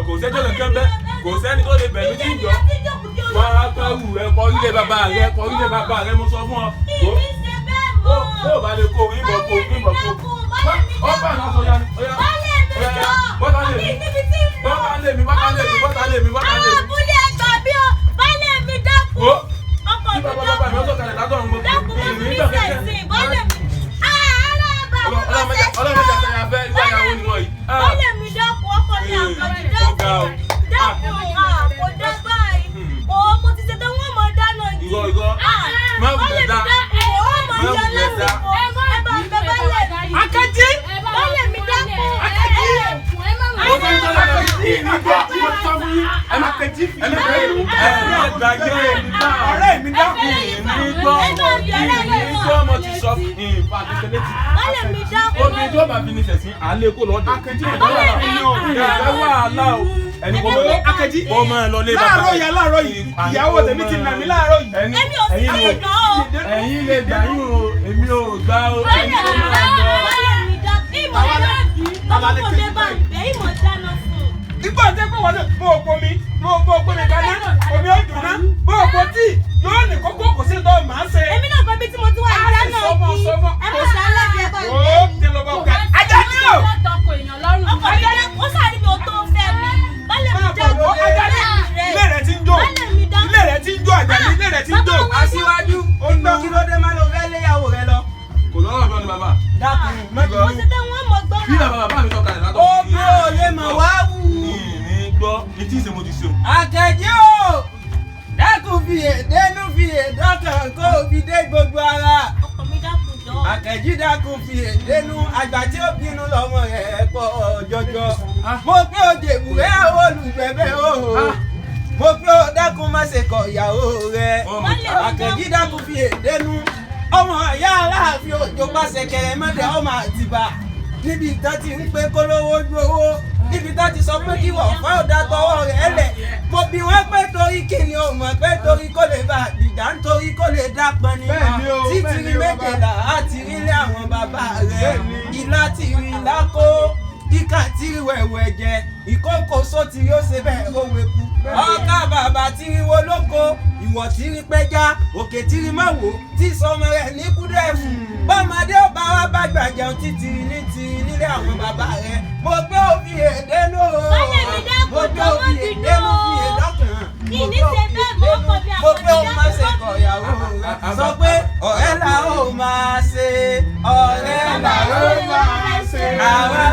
kò sẹ́jọ́ kankan bẹ́ẹ̀ kò sẹ́ni tó lè bẹ̀rù tí ń jọ wọ́n á pẹ́rù rẹ kọ ilé bàbá rẹ mo sọ fún ọ kó o bá lè kó ìbọn kó ọ bá náà sọ ya ni bọ́tà lè mi àbúlé ẹgbà bí o bálé mi dákú ọkọ̀ mi dákú dákú mo fi mí sẹ̀sìn bálé mi ọlọ́mọdé àtàyà fẹ́ ìwé ìyàwó ni wọ́n yìí. bálé mi dákú ọkọ̀ mi àkàtì dákú kò dá báyìí mo ti ṣe tán wọ́n mọ̀ dáná yìí. ìgò má wù lẹ̀ dá Akẹ́jì bálé mi dákú ọ̀rẹ́ mi dákun ọmọ ti sọ bálé mi dákú obìnrin tó bá fi ní sẹ̀sìn àlẹ́ kó lọ́dọ̀ wàhálà o ẹni kò mọ̀ Akẹ́jì kó máa lọ lé bàbá láàárọ̀ yìí ìyàwó tèmi ti nà mí láàárọ̀ yìí. èmi ò sí ìgbà o. ẹ̀yin lè gbà yín o èmi ò gbà o. bálé mi dákú ìmọ̀ dáná kò dé bá ìgbẹ́ ìmọ̀ dáná fún. nígbà tí pé wọ́n bó o pomi kaná omi ó dùn náà bó o po tíì yóò ní kókó kò sí tó máa ń ṣe. èmi náà kọ́ bí tí mo ti wà ní dáná kí ẹ mọ̀ sí aláàbí ẹ bá ó ti lọ bọ ká ajá ní o. ọkọ̀ mi dákú ó sáré mi ò tó fẹ́ mi bálé mi dákú ilé rẹ̀ ti ń jó àjàní ilé rẹ̀ ti ń jó. aṣíwájú ó ń gbọ́ kí ló dé má lọ fẹ́ léyàwó rẹ lọ. kò lọ́rọ̀ bí wọ́n ní bàbá. dákun mẹ́jọ. mo ṣe tẹ́ wọ́n mọ̀ gbọ́ bí bàbá mi sọ̀kalẹ̀ látọ̀. ó bí òye mà wá wù. ní gbọ́ ní tí ìṣe mo ti ṣe o. Akẹ́jì o dákun fi èdénú fi èdọ́kàn kó o fi dé gbogbo ara. ọkọ̀ mi dákú jọ. Akẹ́jì dákun fi èdénú àgbà tí ó bínú lọ́mọ rẹ̀ pọ̀ jọjọ. mo pé o dèbùrẹ́ olùgbẹ̀bẹ̀ o. mo pé o dákun má ṣe kọ̀ ìyàwó rẹ̀. Akẹ́jì dákun fi èdénú ọmọ ìyá Aláàfin Òjó bá ṣẹ̀kẹ̀rẹ̀ mọ́tẹ́ ọmọ Àtìbà níbi ìtàn ti ń pé kólówó ju owó níbi ìtàn ti sọ pé kí wọ́n fọ́ ọ̀dà tọwọ́ rẹ̀ lẹ̀ mo bí wọ́n pé torí kí ni o mọ̀ pé torí kó lè bá àdìjà nítorí kó lè dápọn ní wa títí rí méjèlá àti rílé àwọn bàbá rẹ̀ ìlà ti rí lákó ìkà tí wẹ̀wẹ̀ jẹ ìkókò sóti yóò ṣe bẹ́ẹ̀ òwe kú ọkà bàbá tí rí wo lóko ìwọ̀ tí rí pẹ́já òkè tí rí mọ̀wó tí sọmọ rẹ̀ ní kúdẹ́ẹ̀fù bọ́mọdé ó bá wá bá gbàjẹun títí ní ti nílé àwọn bàbá rẹ̀ mo gbé òbí èdè ló mo gbé òbí èdè ló fi èdọ́kàn mo gbé ó má ṣe kọ̀ ìyàwó rẹ̀ sọ pé ọ̀rẹ́ là ó máa ṣe ọ̀rẹ́ là ó máa ṣe àwọn